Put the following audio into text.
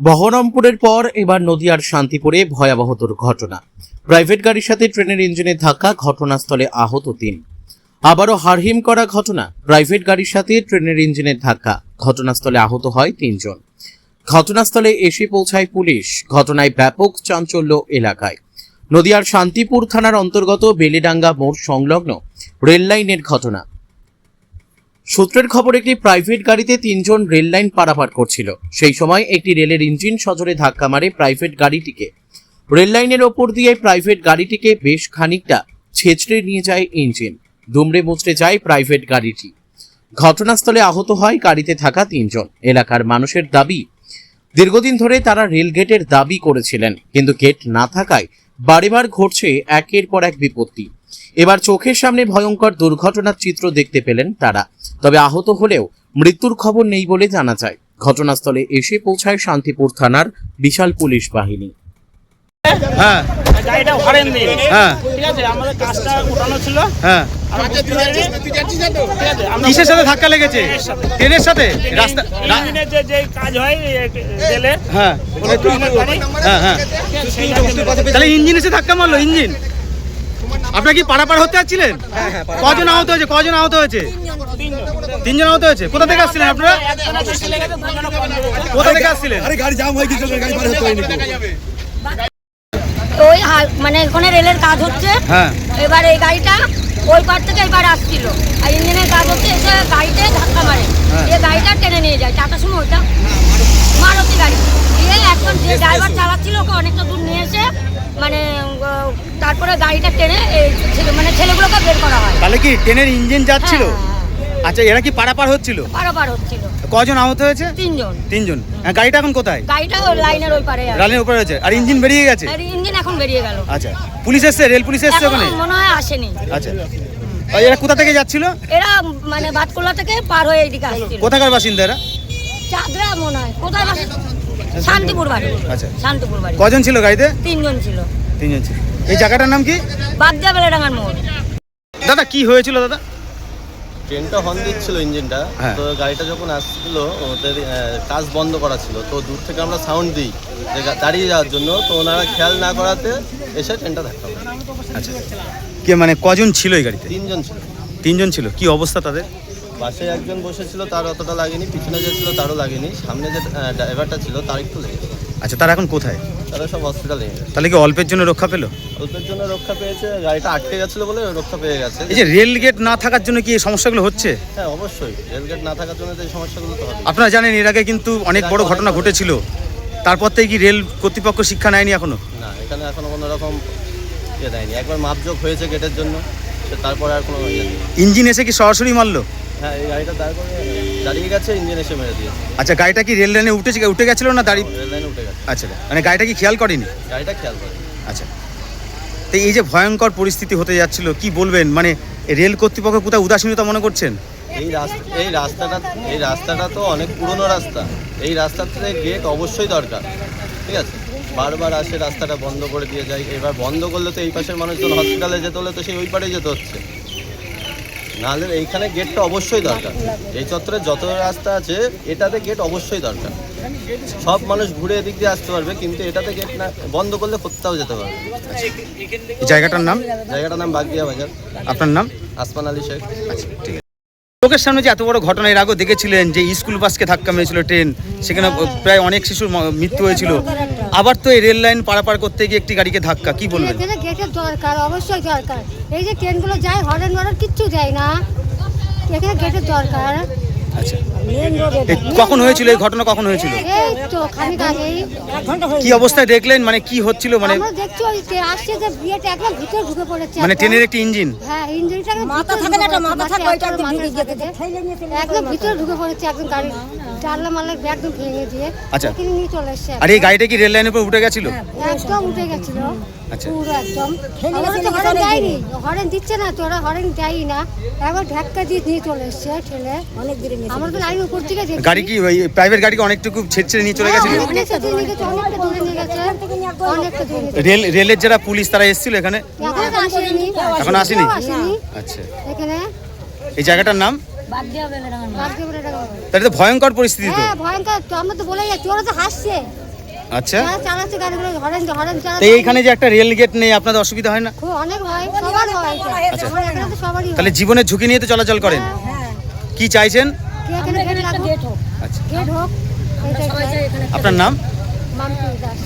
বহরমপুরের পর এবার নদিয়ার শান্তিপুরে ভয়াবহ দুর্ঘটনা। প্রাইভেট গাড়ির সাথে ট্রেনের ইঞ্জিনের ধাক্কা, ঘটনাস্থলে আহত ৩। আবারও হাড়হিম করা ঘটনা। প্রাইভেট গাড়ির সাথে ট্রেনের ইঞ্জিনের ধাক্কা, ঘটনাস্থলে আহত হয় ৩ জন। ঘটনাস্থলে এসে পৌঁছায় পুলিশ। ঘটনায় ব্যাপক চাঞ্চল্য এলাকায়। নদিয়ার শান্তিপুর থানার অন্তর্গত বেলেডাঙ্গা মোড় সংলগ্ন রেল লাইনের ঘটনা। সূত্রের খবর, একটি প্রাইভেট গাড়িতে ৩ জন রেল লাইন পারাপার করছিল। সেই সময় একটি রেলের ইঞ্জিন সজোরে ধাক্কা মারে প্রাইভেট গাড়িটিকে। রেল লাইনের ওপর দিয়ে প্রাইভেট গাড়িটিকে বেশ খানিকটা ছেঁচড়ে নিয়ে যায় ইঞ্জিন। দুমড়ে মুচড়ে যায় প্রাইভেট গাড়িটি। ঘটনাস্থলে আহত হয় গাড়িতে থাকা ৩ জন। এলাকার মানুষের দাবি, দীর্ঘদিন ধরে তারা রেল গেটের দাবি করেছিলেন, কিন্তু গেট না থাকায় বারেবার ঘটছে একের পর এক বিপত্তি। এবার চোখের সামনে ভয়ঙ্কর দুর্ঘটনার চিত্র দেখতে পেলেন তারা। তবে আহত হলেও মৃত্যুর খবর নেই বলে জানা যায়। ঘটনাস্থলে এসে পৌঁছায় শান্তিপুর থানার বিশাল পুলিশ বাহিনী। হ্যাঁ, গাড়িটা হরেন দিন। হ্যাঁ, ঠিক আছে, আমাদের কাজটা ওঠানো ছিল। হ্যাঁ। ঠিক আছে, আমরা কিসের সাথে ধাক্কা লেগেছে? ট্রেনের সাথে? রাস্তা ইঞ্জিনের যে কাজ হয় রেলের, হ্যাঁ, ওই ট্রেনের গাড়ি, হ্যাঁ, হ্যাঁ। তাহলে ইঞ্জিন এসে ধাক্কা মারলো? ইঞ্জিন আপনার কি পারাপার হতে যাচ্ছিলেন? কজন আহত হয়েছে? কজন আহত হয়েছে? 3 জন আহত হয়েছে। কোথা থেকে আসছিলেন আপনারা? কোথা থেকে আসছিলেন? আরে গাড়ি জাম হয়ে গেছে, গাড়ি পার হতে হয়নি। ওই মানে ওখানে রেলের কাজ হচ্ছে। হ্যাঁ, এবার এই গাড়িটা ওই পার থেকে এবার আসছিল, আর ইঞ্জিনের কাজ হচ্ছে, এসে গাড়িতে ধাক্কা মারে। এই গাড়িটা টেনে নিয়ে যায়। টাটার সময় ওইটা মারুতি গাড়ি দিয়ে একজন যে ড্রাইভার চালাচ্ছিল ওকে অনেকটা দূর নিয়ে এসে মানে তারপরে গাড়িটা টেনে মানে ছেলেগুলোকে বের করা হয়। তাহলে কি ট্রেনের ইঞ্জিন যাচ্ছিল? হ্যাঁ, আচ্ছা, এরা কি পারাপার হচ্ছিল? পারাপার হচ্ছিল। কজন আহত হয়েছে? 3 জন। 3 জন। হ্যাঁ, গাড়িটা এখন কোথায়? গাড়িটা ওই লাইনের ওই পারে আছে। রেলের উপরে আছে, আর ইঞ্জিন বেরিয়ে গেছে। আর ইঞ্জিন এখন বেরিয়ে গেল। আচ্ছা, পুলিশ এসছে? রেল পুলিশ এসছে এখন ওখানে? মনে হয় আসেনি। আচ্ছা, আর এরা কোথা থেকে যাচ্ছিল? এরা মানে বাতকুলা থেকে পার হয়ে এইদিকে আসছিল। কোথাকার বাসিন্দা এরা? চাঁদরা মনে হয়। কোথায় বাসে? শান্তিপুর বাড়ি। আচ্ছা, শান্তিপুর বাড়ি। কজন ছিল গাড়িতে? 3 জন ছিল। 3 জন ছিল। এই জায়গাটার নাম কি? বাগদা বেলেডাঙ্গার মোড়। দাদা, কি হয়েছিল দাদা? ট্রেনটা হর্ন দিচ্ছিল ইঞ্জিনটা, হ্যাঁ। তো গাড়িটা যখন আসছিল ওদের কাজ বন্ধ করা ছিল, তো দূর থেকে আমরা সাউন্ড দিই যে দাঁড়িয়ে যাওয়ার জন্য, তো ওনারা খেয়াল না করাতে এসে ট্রেনটা ধাক্কা মারে। আচ্ছা, কে মানে কজন ছিল এই গাড়িতে? 3 জন ছিল। 3 জন ছিল। কি অবস্থা তাদের? পাশে একজন বসেছিল, তার অতটা লাগেনি। পিছনে যে ছিল তারও লাগেনি। সামনে যে ড্রাইভারটা ছিল তার একটু লেগেছে। আচ্ছা, তারা এখন কোথায়? তারা সব হসপিটালে নিয়ে গেছে। তাহলে কি অল্পের জন্য রক্ষা পেলো? অল্পের জন্য রক্ষা পেয়েছে, গাড়িটা আটকে গেছিলো বলে রক্ষা পেয়ে গেছে। এই যে রেল গেট না থাকার জন্য কি এই সমস্যাগুলো হচ্ছে? হ্যাঁ, অবশ্যই রেলগেট না থাকার জন্য তো এই সমস্যাগুলো তো হবে। আপনারা জানেন এর আগে কিন্তু অনেক বড় ঘটনা ঘটেছিল। তারপর থেকে কি রেল কর্তৃপক্ষ শিক্ষা নেয়নি এখনো? না, এখানে এখনো কোনো রকম দেয়নি। একবার মাপজোক হয়েছে গেটের জন্য, তারপরে আর কোনো ইয়ে নেই। ইঞ্জিন এসে কি সরাসরি মারলো? হ্যাঁ, এই গাড়িটা দাঁড়িয়ে গেছে, ইঞ্জিন এসে মেরে দিয়েছে। আচ্ছা, গাড়িটা কি রেল লাইনে উঠে গেছিল না দাঁড়িয়ে? রেল লাইনে উঠে গেছে। আচ্ছা, মানে গাড়িটা কি খেয়াল করেনি? গাড়িটা খেয়াল করে। আচ্ছা, তো এই যে ভয়ঙ্কর পরিস্থিতি হতে যাচ্ছিল, কি বলবেন? মানে রেল কর্তৃপক্ষ কোথাও উদাসীনতা মনে করছেন? এই রাস্তাটা তো অনেক পুরনো রাস্তা। এই রাস্তাতে গেট অবশ্যই দরকার। ঠিক আছে, বারবার আসে, রাস্তাটা বন্ধ করে দিয়ে যায়। এবার বন্ধ করলে তো এই পাশের মানুষজন হসপিটালে যেতে হলে তো সেই ওই পারে যেতে হচ্ছে। নাহলে এইখানে গেটটা অবশ্যই দরকার। এই চত্বরে যত রাস্তা আছে এটাতে গেট অবশ্যই দরকার। সব মানুষ ঘুরে এদিক দিয়ে আসতে পারবে, কিন্তু এটাতে গেট না বন্ধ করলে কোথাও যেতে পারবে। এই জায়গাটার নাম? জায়গাটার নাম বাগদিয়া বাজার। আপনার নাম? আসমান আলী শেখ। আচ্ছা, ঠিক আছে। লোকের সামনে যে এত বড় ঘটনা, এর আগেও দেখেছিলেন যে স্কুল বাসকে ধাক্কা মেরেছিল ট্রেন, সেখানে প্রায় অনেক শিশুর মৃত্যু হয়েছিল। আবার তো এই রেল লাইন পারাপার করতে গিয়ে একটি গাড়িকে ধাক্কা, কি বলবেন? এখানে গেটের দরকার, অবশ্যই দরকার। এই যে ট্রেনগুলো যায়, হরেন হরেন কিচ্ছু যায় না, এখানে গেটের দরকার। আচ্ছা, কখন হয়েছিল এই ঘটনা? কখন হয়েছিল? এই তো খানিক আগেই। কি অবস্থায় দেখলেন? মানে কি হচ্ছিল? মানে আমরা দেখছি ওই আসছে যে বিয়েটা একদম ভিতরে ঢুকে পড়েছে। মানে ট্রেনের একটি ইঞ্জিন? হ্যাঁ, ইঞ্জিনটা মাথা থাকে না, মাথা থাকে ওইটা একদম ভিতরে ঢুকে পড়েছে। একদম গাড়ি জানলা মারলে একদম ভেঙে দিয়ে আচ্ছা, নিয়ে চলে এসছে। আর এই গাড়িটা কি রেল লাইনের উপর উঠে গেছিল? একদম উঠে গেছিল আচ্ছা, পুরো একদম। হরেন দেয়নি, হরেন দিচ্ছে না, তোরা হরেন দেয়ই না। একবার ধাক্কা দিয়ে নিয়ে চলে এসছে ঠেলে। অনেক দূরে আমরা তো লাইন উপর থেকে দেখছি। গাড়ি কি ওই প্রাইভেট গাড়িকে অনেকটুকু ছেড়ে নিয়ে চলে গেছিল? অনেকটা দূরে নিয়ে গেছে, অনেকটা দূরে নিয়ে গেছে, অনেকটা দূরে নিয়ে গেছে। রেলের যারা পুলিশ তারা এসেছিল এখানে? এখন আসেনি। এখন আসেনি? আসেনি আচ্ছা, এখানে। এই জায়গাটার নাম? বাগদা বেলেডাঙ্গার মোড়। বাগদা বেলেডাঙ্গা। তাহলে তো ভয়ঙ্কর পরিস্থিতি তো। হ্যাঁ, ভয়ঙ্কর তো। আমরা তো বলে যাচ্ছি, ওরা তো হাসছে। আচ্ছা যারা চালাচ্ছে গাড়িগুলো হরেন তো চালাচ্ছে এইখানে যে একটা রেল গেট নেই আপনাদের অসুবিধা হয় না? খুব অনেক হয়, সবার হয় এটা। আমার এখানে তো সবারই হয়। তাহলে জীবনের ঝুঁকি নিয়ে তো চলাচল করেন, কি চাইছেন? কি এখানে গেট লাগুক, আচ্ছা গেট হোক, এটাই চাই। আপনার নাম? মামতি দাস।